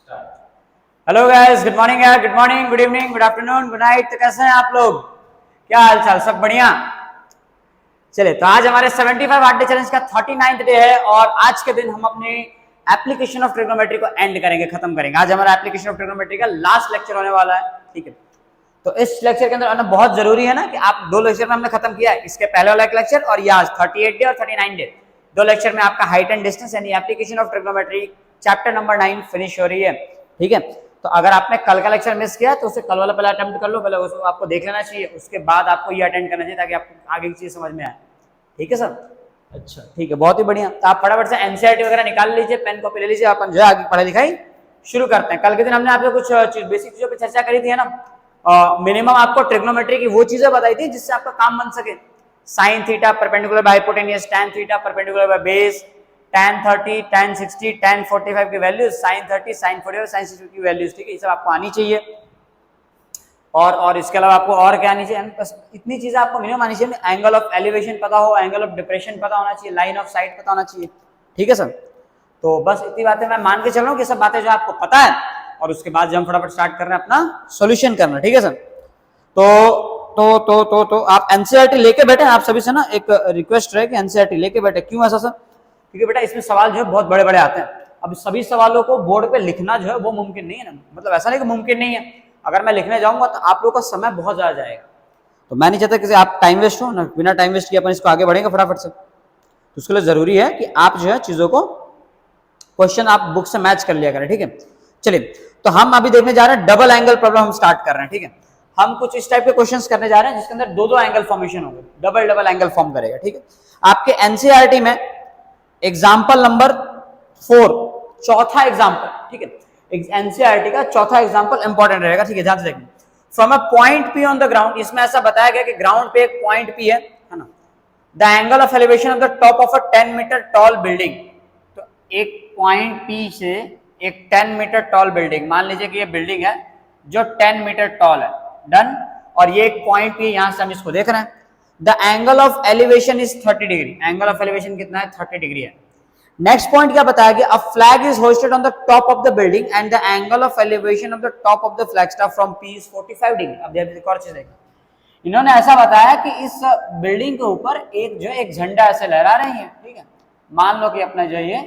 Hello guys, good morning यार, good morning, good evening, good afternoon, good night. तो कैसे हैं आप लोग? क्या हाल चाल? सब बढ़िया? चलिए, तो आज हमारे 75 हार्ड डे चैलेंज का 39th डे है और आज के दिन हम अपने एप्लीकेशन ऑफ ट्रिग्नोमेट्री को एंड करेंगे, खत्म करेंगे। आज हमारा एप्लीकेशन ऑफ ट्रिग्नोमेट्री का लास्ट लेक्चर होने वाला है, ठीक है। तो इस लेक्चर के अंदर आना बहुत जरूरी है ना कि आप दो लेक्चर में हमने खत्म किया है, इसके पहले वाला एक लेक्चर और ये आज 38 डे और 39 डे, दो लेक्चर में आपका हाइट एंड डिस्टेंस यानी application of trigonometry chapter number 9 finish हो रही है, ठीक है। तो अगर आपने कल का लेक्चर मिस किया तो उसे कल वाला पहले अटेम्प्ट कर लो, पहले उसको आपको देख लेना चाहिए, उसके बाद आपको ये अटेंड करना चाहिए ताकि आपको आगे की चीज समझ में आए, ठीक है सर? अच्छा, ठीक है, बहुत ही बढ़िया। तो आप फटाफट से एनसीईआरटी वगैरह निकाल लीजिए, पेन कॉपी ले लीजिए, अपन जो है आगे पढ़ाई लिखाई शुरू करते हैं। कल के दिन हमने आपसे कुछ बेसिक चीजों पर चर्चा करी थी, है ना। मिनिमम आपको ट्रिग्नोमेट्री की वो चीजें बताई थी जिससे आपका काम बन सके। Sine theta perpendicular by hypotenuse, tan theta perpendicular by base, tan 30, tan 60, tan 45 की वैल्यूज, sin 30, sin 45, sin 60 की वैल्यूज, ठीक है। ये सब आपको आनी चाहिए और इसके अलावा आपको और क्या आनी चाहिए? बस इतनी चीजें आपको मिनिमम आनी चाहिए। एंगल ऑफ एलिवेशन पता हो, एंगल ऑफ डिप्रेशन पता होना चाहिए, लाइन ऑफ साइट पता होना चाहिए, ठीक है सर। तो बस इतनी बातें मैं मान के चल रहा हूँ कि सब बातें जो आपको पता है और उसके बाद जो हम फटाफट स्टार्ट कर रहे हैं अपना सोल्यूशन करना, ठीक है सर। तो आप एनसीईआरटी लेके बैठे, आप सभी से ना एक रिक्वेस्ट है कि एनसीईआरटी लेके बैठे। क्यों ऐसा सर? क्योंकि बेटा इसमें सवाल जो है बहुत बड़े बड़े आते हैं। अब सभी सवालों को बोर्ड पे लिखना जो है वो मुमकिन नहीं है ना, मतलब ऐसा नहीं कि मुमकिन नहीं है, अगर मैं लिखने जाऊंगा तो आप लोगों का समय बहुत ज्यादा जाएगा। तो मैं नहीं चाहता कि आप टाइम वेस्ट हो ना, बिना टाइम वेस्ट किए अपन इसको आगे बढ़ेंगे फटाफट से। तो उसके लिए जरूरी है कि आप जो है चीजों को क्वेश्चन आप बुक से मैच कर लिया करें, ठीक है। चलिए, तो हम अभी देखने जा रहे हैं डबल एंगल प्रॉब्लम, हम स्टार्ट कर रहे हैं, ठीक है। हम कुछ इस टाइप के क्वेश्चंस करने जा रहे हैं जिसके अंदर दो दो एंगल फॉर्मेशन होंगे, डबल डबल एंगल फॉर्म करेगा, ठीक है। आपके एनसीईआरटी में एग्जाम्पल नंबर 4 चौथा एग्जाम्पल, ठीक है। एनसीईआरटी का चौथा एग्जाम्पल इंपॉर्टेंट रहेगा, ठीक है, ध्यान से देखना। From a point P on the ground, इसमें ऐसा बताया गया कि ग्राउंड पे एक पॉइंट पी है ना। The angle of elevation of the top of a 10 metre tall building, तो एक पॉइंट पी से एक 10 मीटर टॉल बिल्डिंग, मान लीजिए कि ये बिल्डिंग है जो 10 मीटर टॉल है, डन। और ये एक पॉइंट पी, यहां से हम इसको देख रहे हैं। The angle of elevation is 30 degree, angle of elevation कितना है? 30 डिग्री है। नेक्स्ट पॉइंट क्या बताया गया? A flag is hosted on the top of the building and the angle of elevation of the top of the flag staff from P is 45 degree. अब एक और चीज देखो, इन्होंने ऐसा बताया कि इस बिल्डिंग के ऊपर एक जो एक झंडा ऐसे लहरा रही है, ठीक है। मान लो कि अपना जो ये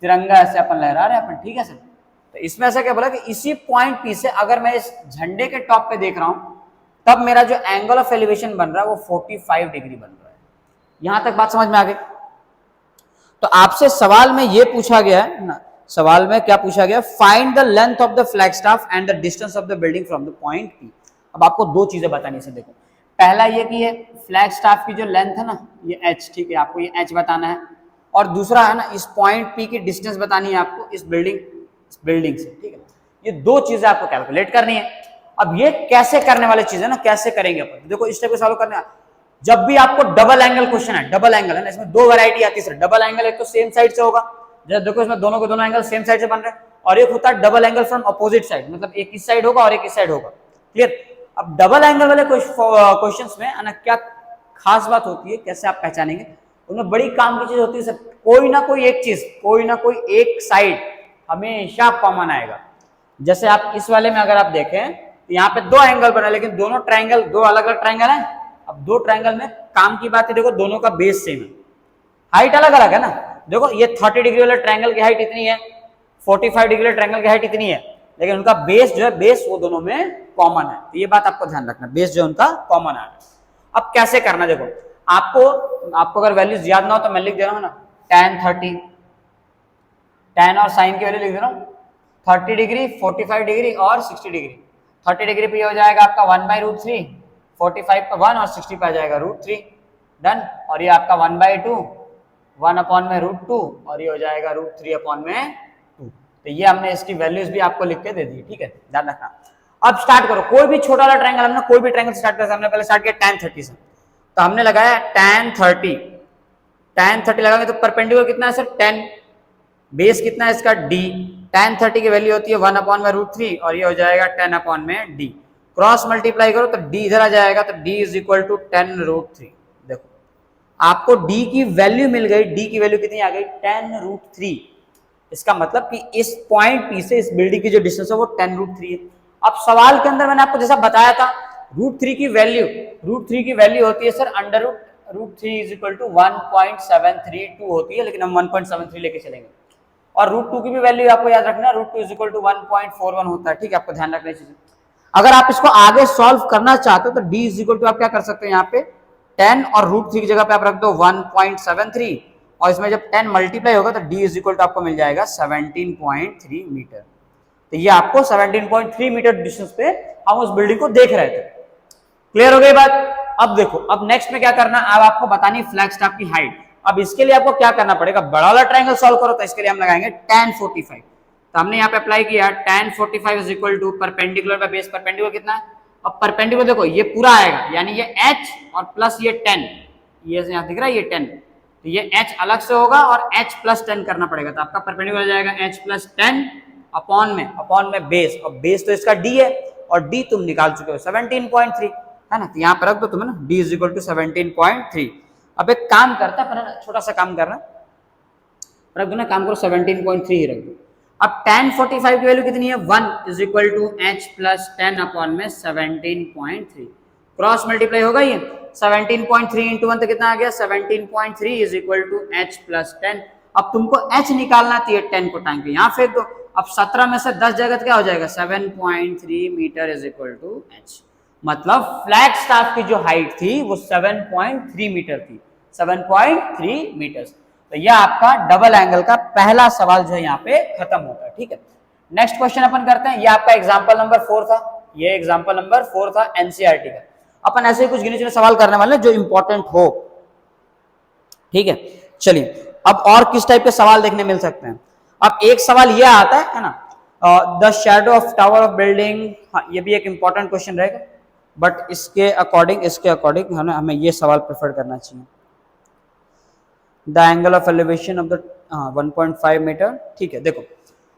तिरंगा ऐसे अपन लहरा रहे हैं अपन, ठीक है सर। तो इसमें ऐसा क्या बोला कि इसी पॉइंट पी से अगर मैं इस झंडे के टॉप पे देख रहा हूं तब मेरा जो एंगल ऑफ एलिवेशन बन रहा है वो 45 डिग्री बन रहा है। यहां तक बात समझ में आ गई? तो आपसे सवाल में ये पूछा गया है ना, सवाल में क्या पूछा गया? Find the length of the flag staff and the distance of the building from the point P. अब आपको दो चीजें बतानी है, देखो। पहला ये कि ये फ्लैग स्टाफ की जो लेंथ है ना, ये h, ठीक है, आपको ये h बताना है। और दूसरा है ना, इस पॉइंट पी की डिस्टेंस बतानी है आपको इस बिल्डिंग से, ठीक है। ये दो चीजें आपको कैलकुलेट करनी है। अब ये कैसे करने वाली चीज है ना, कैसे करेंगे अपन? देखो, इस टाइप के सवाल करने जब भी आपको डबल एंगल क्वेश्चन है, डबल एंगल है ना, इसमें दो वैरायटी आती है सर। डबल एंगल एक तो सेम साइड से होगा, जैसे देखो इसमें दोनों के दोनों एंगल सेम साइड से बन रहे हैं, और एक होता है double angle from opposite side, मतलब एक इस साइड होगा और एक इस साइड होगा, क्लियर। अब डबल एंगल वाले क्वेश्चंस में है ना क्या खास बात होती है, कैसे आप पहचानेंगे? उनमें बड़ी काम की चीज होती है सर, कोई ना कोई एक चीज, कोई ना कोई एक साइड हमेशा कॉमन आएगा। जैसे आप इस वाले में अगर आप देखें तो यहाँ पे दो एंगल बना, लेकिन दोनों ट्रायंगल दो अलग अलग ट्रायंगल है। अब दो ट्रायंगल में काम की बात है, देखो दोनों का बेस सेम है, हाइट अलग अलग है ना। देखो ये 30 डिग्री वाले ट्रायंगल की हाइट इतनी है, 45 डिग्री वाले ट्रायंगल की हाइट इतनी है, लेकिन उनका बेस जो है, बेस वो दोनों में कॉमन है। तो ये बात आपको ध्यान रखना, बेस जो उनका कॉमन है। अब कैसे करना, देखो आपको अगर वैल्यूज याद ना हो तो मैं लिख दे रहा हूँ ना, tan 30, tan और साइन की वैल्यू लिख दे रहा हूँ, 30 डिग्री, 45 डिग्री और 60 डिग्री। 30 डिग्री पे हो जाएगा आपका 1/√3, 45 पे 1 और 60 पे आ जाएगा √3, डन। और ये आपका 1/2, 1/√2 और ये हो जाएगा √3/2। तो ये हमने इसकी वैल्यूज भी आपको लिख के दे दी, ठीक है, ध्यान रखना। अब स्टार्ट करो, कोई भी छोटा वाला ट्रायंगल, हमने कोई भी ट्रायंगल स्टार्ट किया, हमने पहले स्टार्ट किया tan 30 से, तो हमने लगाया tan 30 लगाएंगे तो परपेंडिकुलर कितना है सर? 10, बेस कितना है इसका? d। tan 30 की वैल्यू होती है 1/√3 और ये हो जाएगा 10/d। क्रॉस मल्टीप्लाई करो तो d इधर आ जाएगा, तो d इज इक्वल टू 10√3। देखो आपको d की वैल्यू मिल गई, d की वैल्यू कितनी आ गई? 10√3। इसका मतलब कि इस पॉइंट पी से इस बिल्डिंग की जो डिस्टेंस है वो 10√3 है। अब सवाल के अंदर मैंने आपको जैसा बताया था √3 की वैल्यू होती है सर √3 इज इक्वल टू 1.732 होती है, लेकिन हम 1.73 लेके चलेंगे। और √2 की भी वैल्यू आपको याद रखना है, √2 इज इक्वल टू 1.41 होता है, ठीक है, आपको ध्यान रखना चीजें। अगर आप इसको आगे सॉल्व करना चाहते हो तो d इज इक्वल टू आप क्या कर सकते हो, यहाँ पे 10 और √3 की जगह पे आप रख दो 1.73 और इसमें जब 10 मल्टीप्लाई होगा तो d इज इक्वल टू आपको मिल जाएगा 17.3 मीटर। तो ये आपको 17.3 मीटर डिस्टेंस पे हम उस बिल्डिंग को देख रहे थे। क्लियर हो गई बात? अब देखो, अब नेक्स्ट में क्या करना, अब आपको बतानी फ्लैग स्टाफ की हाइट। अब इसके लिए आपको क्या करना पड़ेगा, बड़ा वाला ट्रायंगल सॉल्व करो, तो इसके लिए हम लगाएंगे tan 45। तो हमने यहाँ पे अप्लाई किया tan 45 is equal to perpendicular by base, perpendicular कितना है, अब परपेंडिकुलर देखो ये पूरा आएगा, यानी ये h और प्लस ये 10, ये यहाँ दिख रहा है ये 10, तो ये h अलग से होगा और h प्लस 10 करना पड़ेगा, तो आपका परपेंडिकुलर हो जाएगा h प्लस 10 अपॉन में बेस, और बेस तो इसका d है और d तुम निकाल चुके हो 17.3 है ना, तो यहाँ पर रख दो तुम्हें ना d इज इक्वल टू 17.3। अब एक काम करता है, छोटा सा काम करना, रख दो ना, काम करो 17.3 ही रख दो। अब tan 45 की वैल्यू कितनी है, 1 is equal to h plus 10 upon में 17.3, क्रॉस मल्टीप्लाई होगा ये 17.3 इंटू 1 तो कितना आ गया 17.3 is equal to h plus 10। अब तुमको h निकालना थी 10 को टाइम पे यहाँ फेंक दो, अब 17 में से 10 जगह क्या हो जाएगा 7.3 metre is equal to h। मतलब फ्लैग स्टाफ की जो हाइट थी वो 7.3 मीटर थी, 7.3 मीटर। तो यह आपका डबल एंगल का पहला सवाल जो है यहाँ पे खत्म होता है, ठीक है। नेक्स्ट क्वेश्चन अपन करते हैं, ये आपका एग्जांपल नंबर 4 था, ये एग्जांपल नंबर 4 था एनसीईआरटी का। अपन ऐसे ही कुछ गिने चुने सवाल करने वाले जो इंपॉर्टेंट हो, ठीक है। चलिए अब और किस टाइप के सवाल देखने मिल सकते हैं। अब एक सवाल यह आता है ना, the shadow of tower of building, हाँ ये भी एक इंपॉर्टेंट क्वेश्चन रहेगा, बट इसके अकॉर्डिंग हमें ये सवाल प्रेफर करना चाहिए। The angle of elevation of the 1.5 metre, ठीक है। देखो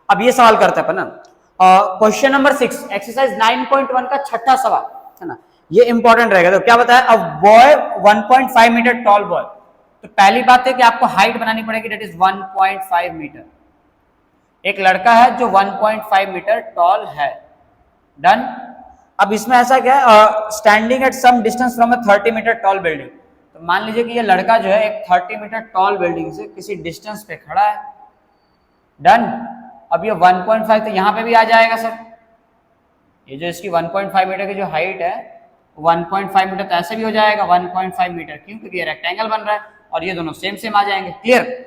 अब ये सवाल करते हैं अपन ना, क्वेश्चन नंबर 6 एक्सरसाइज 9.1 का छठा सवाल है ना, ये इंपॉर्टेंट रहेगा। तो क्या बताया, a boy 1.5 metre tall boy, तो पहली बात है कि आपको हाइट बनानी पड़ेगी, दैट इज 1.5 मीटर। एक लड़का है जो 1.5 मीटर टॉल है, डन। अब इसमें ऐसा क्या है, standing at some distance from a 30 metre tall building, तो मान लीजिए कि ये लड़का जो है एक 30 मीटर टॉल बिल्डिंग से किसी डिस्टेंस पे खड़ा है, डन। अब ये 1.5 तो यहाँ पे भी आ जाएगा सर, ये जो इसकी 1.5 मीटर की जो हाइट है 1.5 मीटर तो ऐसे भी हो जाएगा 1.5 मीटर, क्यों, क्योंकि ये रेक्टेंगल बन रहा है और ये दोनों सेम सेम आ जाएंगे, क्लियर।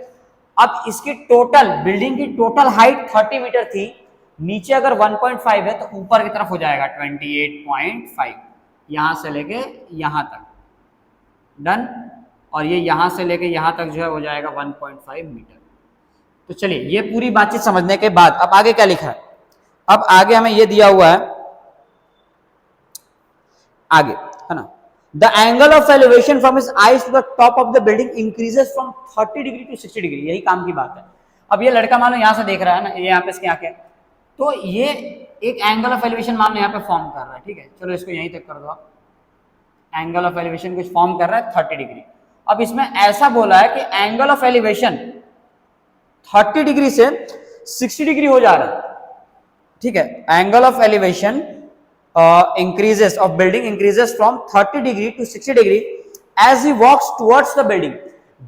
अब इसकी टोटल बिल्डिंग की टोटल हाइट 30 मीटर थी, नीचे अगर 1.5 है तो ऊपर की तरफ हो जाएगा 28.5, यहां से लेके यहां तक, डन। और ये यहां से लेके यहां तक जो है हो जाएगा 1.5 मीटर। तो चलिए ये पूरी बातचीत समझने के बाद अब आगे क्या लिखा है, अब आगे हमें ये दिया हुआ है, आगे है ना, the angle of elevation from his eyes to the top of the building increases from 30 degree to 60 degree, यही काम की बात है। अब ये लड़का मान लो यहां से देख रहा है ना, ये यहाँ पे इसकी आंखें, तो ये एक एंगल ऑफ एलिवेशन मान लो यहाँ पे फॉर्म कर रहा है, ठीक है। चलो इसको यहीं तक कर दो आप, एंगल ऑफ एलिवेशन कुछ फॉर्म कर रहा है 30 डिग्री। अब इसमें ऐसा बोला है कि एंगल ऑफ एलिवेशन 30 डिग्री से 60 डिग्री हो जा रहा है, ठीक है। Angle of elevation increases of building increases from 30 degree to 60 degree as he walks towards the building,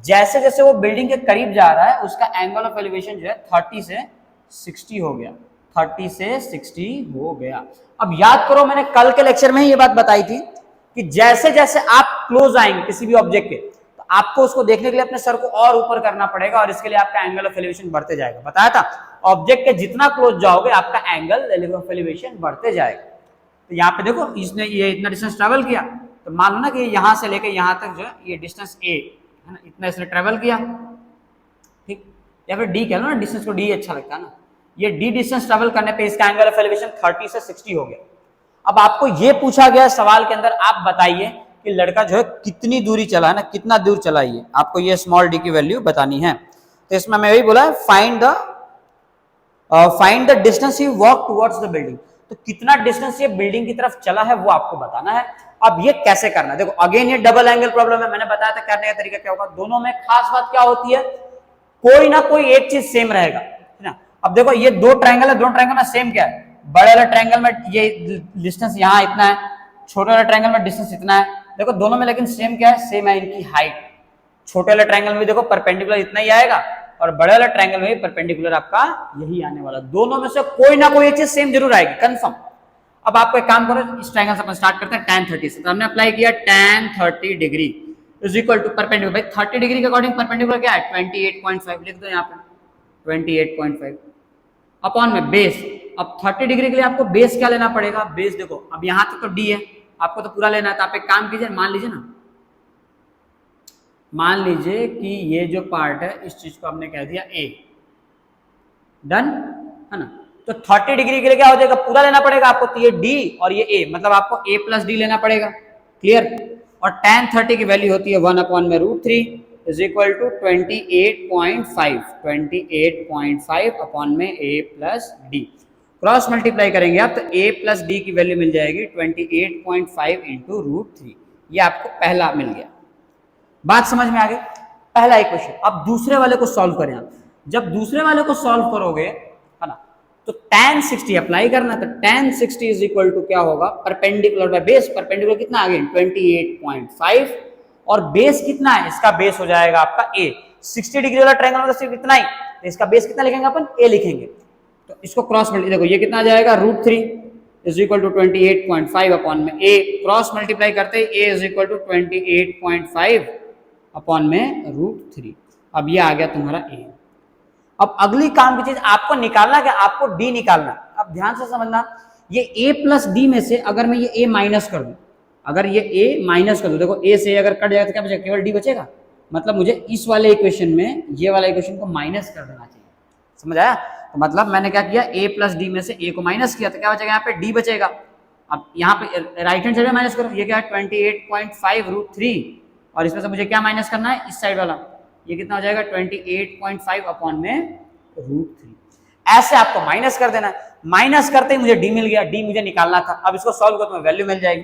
जैसे जैसे वो बिल्डिंग के करीब जा रहा है उसका एंगल ऑफ एलिवेशन जो है 30 से 60 हो गया, 30 से 60 हो गया। अब याद करो मैंने कल के लेक्चर में ही ये बात बताई थी कि जैसे जैसे आप क्लोज आएंगे किसी भी ऑब्जेक्ट के, तो आपको उसको देखने के लिए अपने सर को और ऊपर करना पड़ेगा और इसके लिए आपका एंगल ऑफ एलिवेशन बढ़ते जाएगा। बताया था ऑब्जेक्ट के जितना क्लोज जाओगे आपका एंगल ऑफ एलिवेशन बढ़ते जाएगा। तो यहाँ पे देखो इसने ये इतना डिस्टेंस ट्रेवल किया, तो मान लो ना कि यहाँ से लेके यहाँ तक जो है ये डिस्टेंस ए है ना, इतना इसने ट्रेवल किया, ठीक, या फिर डी कह लो ना, डिस्टेंस को डी अच्छा लगता है ना, ये डी डिस्टेंस ट्रेवल करने पे इसका एंगल ऑफ एलिवेशन 30 से 60 हो गया। अब आपको ये पूछा गया सवाल के अंदर, आप बताइए कि लड़का जो है कितनी दूरी चला है ना, कितना दूर चला, ये आपको ये स्मॉल डी की वैल्यू बतानी है। तो इसमें मैं वही बोला find the distance he walk towards the building, तो कितना डिस्टेंस ये बिल्डिंग की तरफ चला है वो आपको बताना है। अब ये कैसे करना है, देखो अगेन ये डबल एंगल प्रॉब्लम है, मैंने बताया था करने का तरीका क्या होगा। दोनों में खास बात क्या होती है, कोई ना कोई एक चीज सेम रहेगा, है ना। अब देखो ये दो ट्रायंगल है, दोनों ट्रायंगल में सेम क्या है, बड़े वाले ट्रायंगल में ये डिस्टेंस यहाँ इतना है, छोटे वाले ट्रायंगल में डिस्टेंस इतना है। देखो दोनों में लेकिन सेम क्या है, सेम है इनकी हाइट। छोटे वाले ट्रायंगल में देखो परपेंडिकुलर इतना ही आएगा और बड़े वाले ट्रायंगल में भी परपेंडिकुलर आपका यही आने वाला। दोनों में से कोई ना कोई एक चीज सेम जरूर आएगी, कंफर्म। अब आपको एक काम करो, इस ट्रायंगल से अपन स्टार्ट करते हैं tan 30 से। तो हमने अप्लाई किया tan 30 degree is equal to perpendicular. भाई 30 डिग्री के अकॉर्डिंग परपेंडिकुलर क्या है, 28.5 लिख दो यहाँ पे 28.5 अपॉन में बेस। अब 30 डिग्री के लिए आपको बेस क्या लेना पड़ेगा, बेस देखो अब यहां तक तो डी है, आपको तो पूरा लेना है। तो आप एक काम कीजिए, मान लीजिए ना, मान लीजिए कि ये जो पार्ट है इस चीज को हमने कह दिया ए, डन है ना। तो 30 डिग्री के लिए क्या हो जाएगा, पूरा लेना पड़ेगा आपको। तो ये डी और ये ए, मतलब आपको ए प्लस डी लेना पड़ेगा, क्लियर। और tan 30 की वैल्यू होती है 1 अपॉन में √3 इज इक्वल टू 28.5 अपॉन में a plus D. Cross multiply करेंगे आप तो a प्लस डी की वैल्यू मिल जाएगी 28.5 इंटू √3। ये आपको पहला मिल गया। बात समझ में आ गई, पहला इक्वेशन। अब दूसरे वाले को सॉल्व करें आप। जब दूसरे वाले को सॉल्व करोगे है ना, तो tan 60 अप्लाई करना। तो tan 60 इज इक्वल टू क्या होगा, परपेंडिकुलर बाय बेस। परपेंडिकुलर कितना आ गया 28.5 और बेस कितना है, इसका बेस हो जाएगा आपका a। 60 डिग्री वाला ट्रायंगल में सिर्फ इतना ही, तो इसका बेस कितना लिखेंगे अपन, a लिखेंगे। तो इसको क्रॉस मल्टीप्लाई, देखो ये कितना आ जाएगा √3 इज इक्वल टू 28.5 अपॉन में a। क्रॉस मल्टीप्लाई करते ही a is equal to 28.5 upon में √3। अब ये आ गया तुम्हारा a। अब अगली काम की चीज आपको निकालना क्या, आपको d निकालना। अब ध्यान से समझना, ये a प्लस डी में से अगर मैं ये a माइनस कर दूं, अगर ये a माइनस कर दूं, देखो a से अगर कट जाएगा तो क्या बचेगा, केवल d बचेगा। मतलब मुझे इस वाले इक्वेशन में ये वाला इक्वेशन को माइनस कर देना चाहिए, समझ आया। तो मतलब मैंने क्या किया, a प्लस डी में से a को माइनस किया तो क्या बचेगा, यहाँ पे d बचेगा। अब यहाँ पे राइट हैंड साइड में माइनस करो, ये क्या है 28.5 √3 और इसमें से मुझे क्या माइनस करना है, इस साइड वाला। ये कितना हो जाएगा 28.5 अपॉन में √3। ऐसे आपको माइनस कर देना है। माइनस करते ही मुझे डी मिल गया, डी मुझे निकालना था। अब इसको सॉल्व करो तो वैल्यू मिल जाएगी।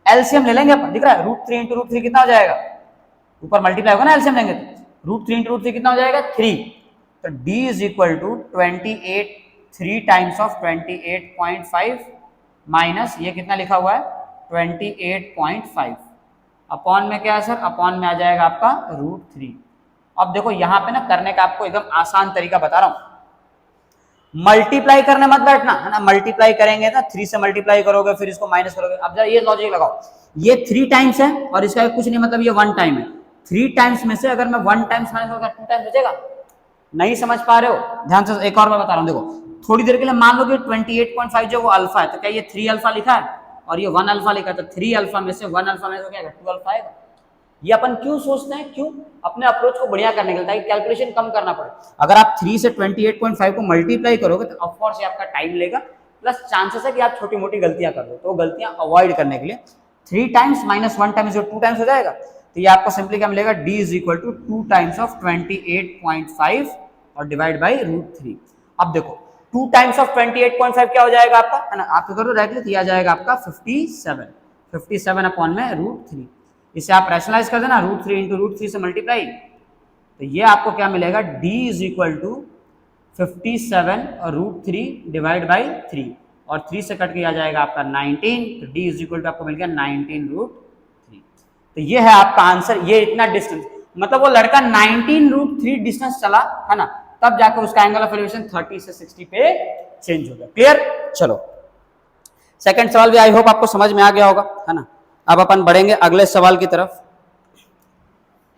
एलसीएम ले लेंगे अपन, दिख रहा है √3 इंटू √3 कितना हो जाएगा, ऊपर मल्टीप्लाई होगा ना, एलसीएम लेंगे तो √3 इंटू √3 कितना हो जाएगा 3। तो d is equal to 28 3 times of 28.5 minus ये कितना लिखा हुआ है 28.5 अपॉन में क्या है सर, अपॉन में आ जाएगा आपका √3। अब देखो यहाँ पे ना करने का आपको एकदम आसान तरीका बता रहा हूं। मल्टीप्लाई करने मत बैठना है ना, मल्टीप्लाई करेंगे ना 3 से मल्टीप्लाई करोगे फिर इसको माइनस करोगे। अब जरा ये लॉजिक लगाओ, ये 3 टाइम्स है और इसका कुछ नहीं, मतलब ये 1 टाइम है। 3 टाइम्स में से अगर मैं 1 टाइम्स माइनस करूंगा 2 टाइम्स बचेगा। नहीं समझ पा रहे हो, ध्यान से एक और मैं बता रहा हूं। देखो थोड़ी देर के लिए मान लो कि 28.5 जो वो अल्फा है, तो क्या ये 3 अल्फा लिखा है और ये 1 अल्फा लिखा है, तो 3 अल्फा में से 1 अल्फा में से क्या है 2 अल्फा आएगा। ये अपन क्यों सोचते हैं, क्यों, अपने अप्रोच को बढ़िया करने के लिए, ताकि कैलकुलेशन कम करना पड़े। अगर आप 3 से 28.5 को मल्टीप्लाई करोगे तो ऑफ कोर्स ये आपका टाइम लेगा, प्लस चांसेस है कि आप छोटी मोटी गलतियां कर दो। तो गलतियां अवॉइड करने के लिए 3 टाइम्स माइनस 1 टाइम्स जो 2 टाइम्स हो जाएगा। तो ये आपको सिंपली क्या मिलेगा, d is equal to 2 times of 28.5 और डिवाइड बाई √3। अब देखो 2 टाइम्स ऑफ 28.5 क्या हो जाएगा आपका, है ना, आप तो करो डायरेक्टली, तो आ जाएगा आपका 57 अपॉन में √3। इसे आप रैशनलाइज कर देना, √3 इंटू √3 से मल्टीप्लाई, तो ये आपको क्या मिलेगा, d इज इक्वल टू 57 और √3 डिवाइड बाई 3 और 3 से कट के आ जाएगा आपका 19। तो d इज इक्वल टू आपको मिल गया 19 √3। तो ये है आपका आंसर। ये इतना डिस्टेंस, मतलब वो लड़का 19 √3 डिस्टेंस चला है ना, तब जाकर उसका एंगल ऑफ एलिवेशन 30 से 60 पे चेंज हो गया। क्लियर। चलो सेकंड सवाल भी आई होप आपको समझ में आ गया होगा, है ना। अब अपन बढ़ेंगे अगले सवाल की तरफ।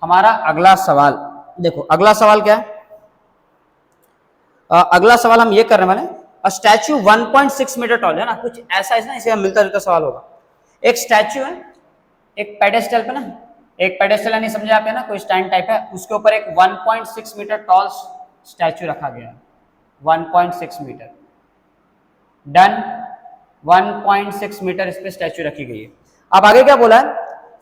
हमारा अगला सवाल देखो, अगला सवाल क्या है, अगला सवाल हम ये करने वाले हैं, स्टैच्यू 1.6 मीटर टॉल है ना, कुछ ऐसा है ना, इसे मिलता जुलता सवाल होगा। एक स्टैच्यू है, एक पेडेस्टल पे ना, एक पेडेस्टल नहीं समझे आप, है ना, कोई स्टैंड टाइप है, उसके ऊपर एक 1.6 मीटर टॉल स्टैच्यू रखा गया है, 1.6 मीटर। डन, 1.6 मीटर इस पे स्टैच्यू रखी गई है। अब आगे क्या बोला है,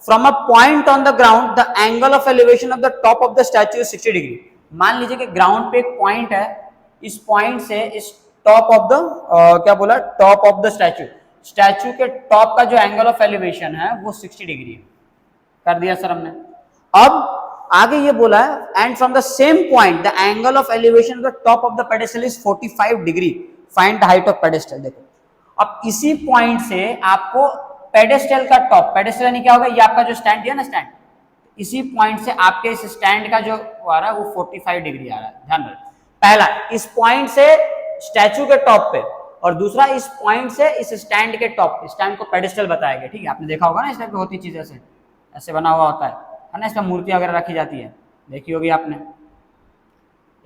from a point on the ground the angle of elevation of the top of the statue 60 degree. मान लीजिए कि ग्राउंड पे एक पॉइंट है, इस पॉइंट से इस टॉप ऑफ द क्या बोला, top of the statue, statue के टॉप का जो एंगल ऑफ एलिवेशन है वो 60 डिग्री है। कर दिया सर हमने। अब आगे ये बोला है and from the same point the angle of elevation of the top of the pedestal is 45 degree, find the height of pedestal. देखो अब इसी पॉइंट से आपको पेडेस्टल का टॉप, पेडेस्टल यानी क्या होगा, ये आपका जो स्टैंड दिया ना स्टैंड, इसी पॉइंट से आपके इस स्टैंड का जो आ रहा है वो 45 डिग्री आ रहा है। ध्यान रखना, पहला इस पॉइंट से स्टैचू के टॉप पे, और दूसरा इस पॉइंट से इस स्टैंड के टॉप, स्टैंड को पेडेस्टल बताया गया। ठीक है, आपने देखा होगा ना इस टाइप की होती चीज ऐसे ऐसे बना हुआ होता है ना, इसमें मूर्तियां वगैरह रखी जाती है, देखी होगी आपने,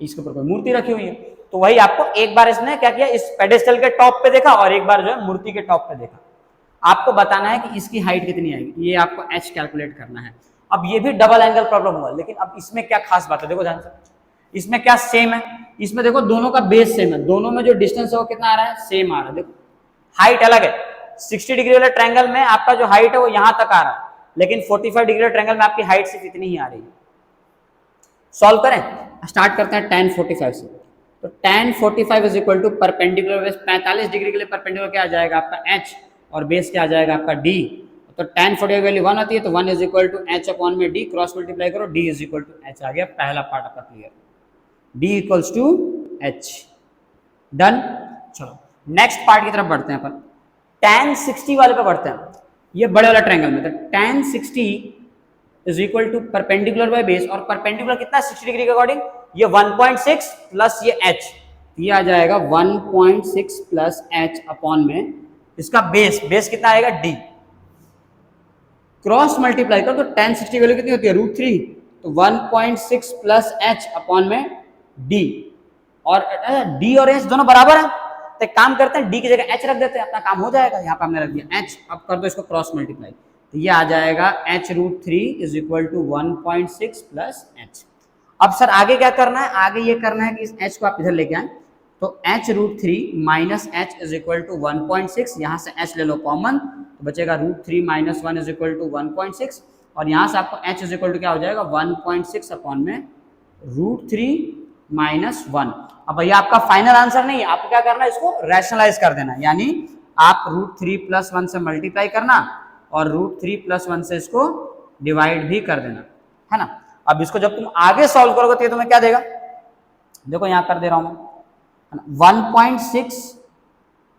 इसके ऊपर कोई मूर्ति रखी हुई है। तो वही आपको एक बार इसने क्या किया, इस पेडेस्टल के टॉप पे देखा और एक बार जो है मूर्ति के टॉप पे देखा। आपको बताना है कि इसकी हाइट कितनी आएगी, ये आपको h कैलकुलेट करना है। अब ये भी डबल एंगल प्रॉब्लम हुआ, लेकिन अब इसमें क्या खास बात है, देखो ध्यान से, इसमें क्या सेम है, इसमें देखो दोनों का बेस सेम है, दोनों में जो डिस्टेंस है वो कितना आ रहा है, सेम आ रहा है। देखो हाइट अलग है, 60 डिग्री वाले ट्रायंगल में आपका जो हाइट है वो यहां तक आ रहा है, लेकिन 45 डिग्री वाले ट्रायंगल में आपकी हाइट सिर्फ इतनी ही आ रही है। सॉल्व करें, स्टार्ट करते हैं tan 45 से। तो tan 45 is equal to perpendicular base 45 degree के लिए परपेंडिकुलर क्या आ जाएगा आपका h, और बेस क्या आ जाएगा आपका d। तो tan 45 वैल्यू 1 आती है, तो 1 is equal to h upon में d, क्रॉस मल्टीप्लाई करो, d is equal to h आ गया। पहला पार्ट आपका clear, d equals to h। Done. चलो नेक्स्ट पार्ट की तरफ बढ़ते हैं अपन, tan 60 वाले पे बढ़ते हैं। ये बड़े वाला ट्रायंगल में, तो tan 60 is equal to perpendicular by base, और परपेंडिकुलर कितना 60 डिग्री के अकॉर्डिंग, ये 1.6 प्लस ये h, ये आ जाएगा 1.6 प्लस h अपॉन में इसका बेस, बेस कितना आएगा d, क्रॉस मल्टीप्लाई करो तो tan 60 वैल्यू कितनी होती है √3, तो 1.6 प्लस h अपॉन में d, और d और h दोनों बराबर है, तो एक काम करते हैं d की जगह h रख देते हैं, अपना काम हो जाएगा। यहाँ पे हमने रख दिया h, अब कर दो इसको क्रॉस मल्टीप्लाई, तो ये आ जाएगा h√3 is equal to 1.6 plus h। अब सर आगे क्या करना है, आगे ये करना है कि इस h को आप इधर लेके आए, तो h√3 minus h is equal to 1.6, यहाँ से h ले लो कॉमन, तो बचेगा √3 माइनस 1 इज इक्वल टू 1.6, और यहाँ से आपको h इज इक्वल टू क्या हो जाएगा 1.6 अपॉन में √3 माइनस 1। अब भैया आपका फाइनल आंसर नहीं है, आपको क्या करना है, इसको रैशनलाइज कर देना, यानी आप √3 प्लस 1 से मल्टीप्लाई करना और √3 प्लस 1 से इसको डिवाइड भी कर देना, है ना। अब इसको जब तुम आगे सॉल्व करोगे तो ये तुम्हें क्या देगा, देखो यहां कर दे रहा हूं मैं 1.6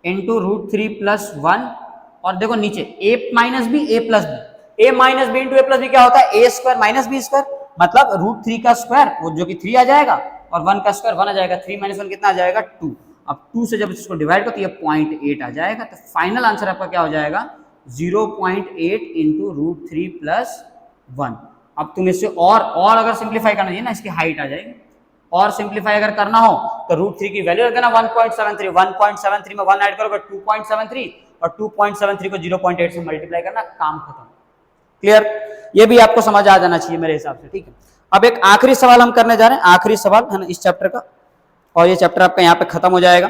इंटू √3 प्लस 1, और देखो नीचे a minus b a plus b, a minus b into a plus b क्या होता है, a square minus b square, मतलब √3 का स्क्वायर वो जो कि 3 आ जाएगा, और 1 का स्क्वायर 1 आ जाएगा, 3 माइनस 1 कितना आ जाएगा 2। अब 2 से जब इसको डिवाइड करो तो ये 0.8 आ जाएगा, तो फाइनल आंसर आपका क्या हो जाएगा 0.8 इंटू √3 प्लस 1। अब तुम इससे और अगर सिंप्लीफाई करना चाहिए ना, इसकी हाइट आ जाएगी, और सिंप्लीफाई अगर करना हो तो √3 की वैल्यू रख देना 1.73, 1.73 में 1 ऐड करोगे 2.73, और 2.73 को 0.8 से मल्टीप्लाई करना, काम खत्म। क्लियर, ये भी आपको समझ आ जाना चाहिए मेरे हिसाब से। ठीक है, अब एक आखिरी सवाल हम करने जा रहे हैं, आखिरी सवाल है ना इस चैप्टर का, और ये चैप्टर आपका यहाँ पे खत्म हो जाएगा,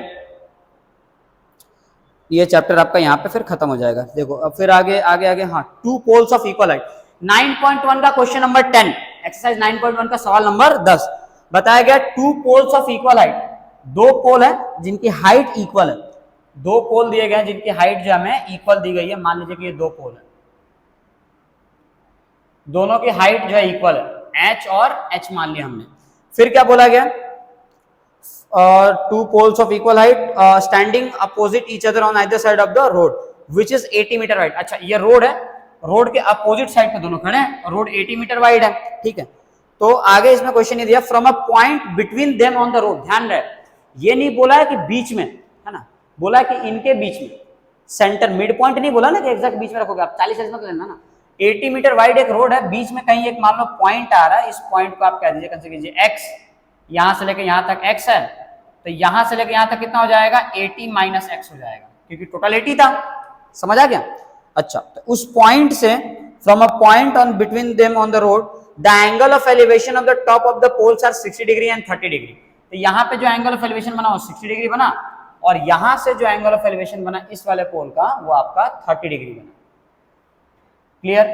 ये चैप्टर आपका यहाँ पे फिर खत्म हो जाएगा। देखो अब फिर आगे आगे आगे, हाँ, 2 पोल्स ऑफ इक्वल हाइट, 9.1 का क्वेश्चन नंबर 10, एक्सरसाइज 9.1 का सवाल नंबर 10 बताया गया। 2 पोल्स ऑफ इक्वल हाइट, 2 पोल है जिनकी हाइट इक्वल है, 2 पोल दिए गए हैं जिनकी हाइट जो हमें इक्वल दी गई है। मान लीजिए कि ये 2 पोल है, दोनों की हाइट जो है इक्वल है, h और h मान लिया हमने। फिर क्या बोला गया, 2 poles of equal height standing opposite each other on either side of the road which is 80 metre wide. अच्छा ये रोड है, रोड के अपोजिट साइड पे दोनों खड़े हैं, और रोड 80 मीटर वाइड है। ठीक है, तो आगे इसमें क्वेश्चन ये दिया, from a point between them on the road, ध्यान रहे ये नहीं बोला है कि बीच में, है ना, बोला है कि इनके बीच में, सेंटर मिड पॉइंट नहीं बोला ना कि एग्जैक्ट बीच में रखोगे आप, 40 मत लेना ना। 80 मीटर वाइड एक रोड है, बीच में कहीं एक मान लो पॉइंट आ रहा है, इस पॉइंट को आप कह दीजिए, कंसीडर कीजिए x, यहां से लेके यहां तक x है, तो यहां से लेके यहां तक कितना हो जाएगा 80 माइनस x हो जाएगा, क्योंकि टोटल 80 था। समझ आ गया। अच्छा, तो उस पॉइंट से, from a point on between them on the road the angle of elevation of the top of the poles are 60 degree and 30 degree. तो यहाँ पे जो एंगल ऑफ एलिवेशन बना वो 60 डिग्री बना, और यहां से जो एंगल ऑफ एलिवेशन बना इस वाले पोल का वो आपका 30 डिग्री बना। क्लियर,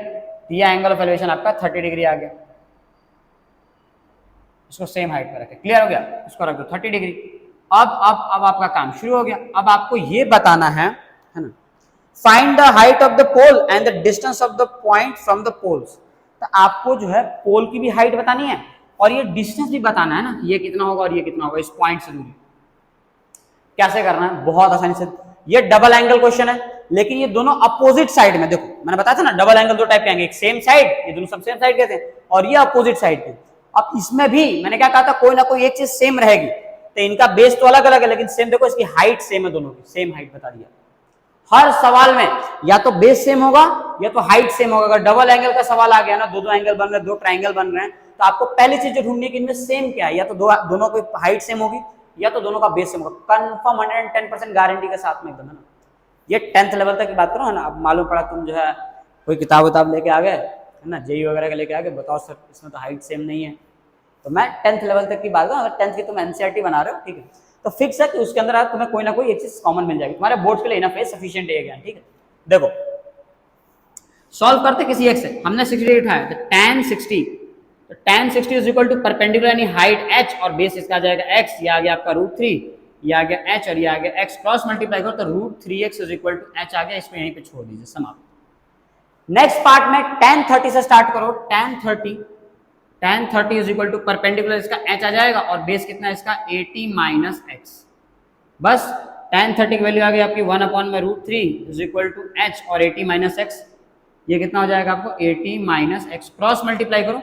ये एंगल ऑफ एलिवेशन आपका 30 डिग्री आ गया, इसको सेम हाइट पर रखें। क्लियर हो गया, इसको रख दो 30 डिग्री। अब आपका काम शुरू हो गया। अब आपको ये बताना है ना, find the height of the pole and the distance of the point from the poles. तो आपको जो है पोल की भी हाइट बतानी है और ये डिस्टेंस भी बताना है ना, ये कितना होगा और ये कितना होगा इस पॉइंट से दूरी। कैसे करना है? बहुत आसानी से। ये डबल एंगल क्वेश्चन है, लेकिन ये दोनों अपोजिट साइड में, देखो मैंने बताया था ना डबल एंगल दो टाइप के आएंगे, एक सेम साइड, ये दोनों सब सेम साइड के थे, और ये अपोजिट साइड के। अब इसमें भी मैंने क्या कहा था, कोई ना कोई एक चीज सेम रहेगी, तो इनका बेस तो अलग अलग है लेकिन सेम। देखो इसकी हाइट सेम है, दोनों की सेम हाइट बता दिया। हर सवाल में या तो बेस सेम होगा या तो हाइट सेम होगा। अगर डबल एंगल का सवाल आ गया ना, दो एंगल बन रहे हैं, दो ट्राइंगल बन रहे हैं, तो आपको पहली चीज जो ढूंढनी है कि इनमें सेम क्या है, या तो दोनों की हाइट सेम होगी या तो दोनों का बेस सेम होगा। कंफर्म 110% गारंटी के साथ में एकदम, है ना। ये 10th लेवल तक की बात करो, है ना। अब मालूम पड़ा तुम जो है कोई किताब लेके आ गए, है ना, जेई वगैरह का लेके आ गए, बताओ सर इसमें तो हाइट सेम नहीं है, तो मैं 10th लेवल तक की बात करूँ। अगर 10th की तुम एनसीईआरटी बना रहे हो, ठीक है, तो फिक्स है कि उसके अंदर तुम्हें कोई ना कोई एक चीज कॉमन मिल जाएगी, तुम्हारे बोर्ड के लिए इनफ है, सफिशिएंट है ज्ञान, ठीक है। देखो सॉल्व करते किसी एक से, हमने 60 उठाया तो tan 60, तो tan 60 is equal to perpendicular यानी हाइट h और बेस इसका आ जाएगा x, ये आ गया आपका √3, ये आ गया h और ये आ गया x, क्रॉस मल्टीप्लाई करो तो √3x is equal to h आ गया, इसमें यहीं पे छोड़ दीजिए समाप्त। नेक्स्ट पार्ट में tan 30 से स्टार्ट करो, tan 30 is equal to perpendicular इसका h आ जाएगा और बेस कितना है इसका 80 माइनस x। बस tan 30 की वैल्यू आ गई आपकी 1/√3 इज इक्वल टू h और 80 माइनस x, ये कितना हो जाएगा आपको 80 माइनस x, क्रॉस मल्टीप्लाई करो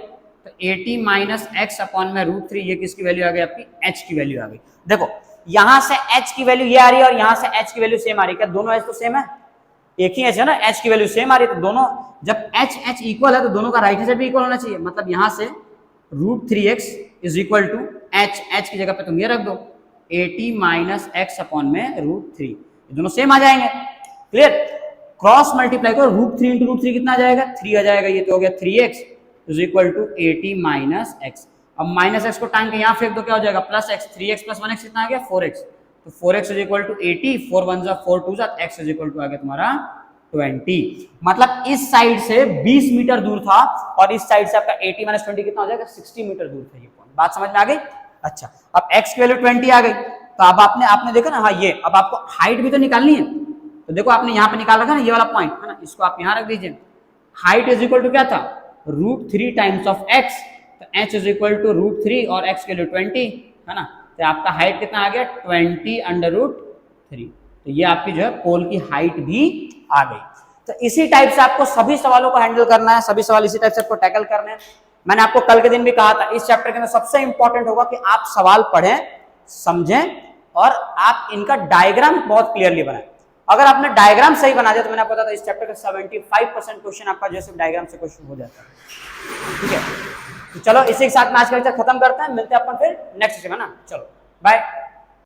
तो 80 माइनस x अपॉन में √3, ये किसकी वैल्यू आ गई आपकी h की वैल्यू आ गई। देखो यहां से h की वैल्यू ये आ रही है और यहां से h की वैल्यू सेम आ रही है, क्या दोनों h तो सेम है, एक ही h है ना, h की वैल्यू सेम आ रही है, तो दोनों जब h इक्वल है तो दोनों का राइट हैंड साइड भी इक्वल होना चाहिए। मतलब यहां से √3x is equal to h की जगह पे तुम ये रख दो 80 माइनस x अपॉन में √3, ये दोनों सेम आ जाएंगे, क्लियर। क्रॉस मल्टीप्लाई करो, √3 इंटू √3 कितना आ जाएगा 3 आ जाएगा, ये तो हो गया 3x is equal to 80 minus x। अब माइनस x को टांग के यहाँ फेंक दो, क्या हो जाएगा plus x, 3x plus 1x कितना आ गया 4x, तो 4x इज इक्वल टू 80, 4 1 जा 4 2 जा, x इज इक्वल टू आ गया तुम्हारा 20। मतलब इस साइड से 20 मीटर दूर था और इस साइड से आपका 80 माइनस 20 कितना हो जाएगा 60 मीटर दूर था ये पॉइंट। बात समझ में आ गई? अच्छा, अब x की वैल्यू 20 आ गई, तो अब आपने देखा ना, हाँ ये अब आपको हाइट भी तो निकालनी है, तो देखो आपने यहाँ पे निकाल रखा ना ये वाला पॉइंट, है ना, इसको आप यहाँ रख दीजिए। हाइट इज इक्वल टू क्या था √3 टाइम्स ऑफ x, तो h इज इक्वल टू √3 और x के लिए 20, है ना, तो आपका हाइट कितना आ गया 20/√3, तो ये आपकी जो है पोल की हाइट भी आ गई। तो इसी टाइप से आपको सभी सवालों को हैंडल करना है, सभी सवाल इसी टाइप से आपको टैकल करने हैं। मैंने आपको कल के दिन भी कहा था, इस चैप्टर के अंदर सबसे इंपॉर्टेंट होगा कि आप सवाल पढ़ें, समझें और आप इनका डायग्राम बहुत क्लियरली बनाएं। अगर आपने डायग्राम सही बना दिया तो मैंने आपको बताया था इस चैप्टर का 75% क्वेश्चन आपका जैसे डायग्राम से क्वेश्चन हो जाता है, ठीक है। तो चलो इसी के साथ में आज का लेक्चर खत्म करते हैं, मिलते हैं अपन फिर नेक्स्ट सेशन में ना, चलो बाय।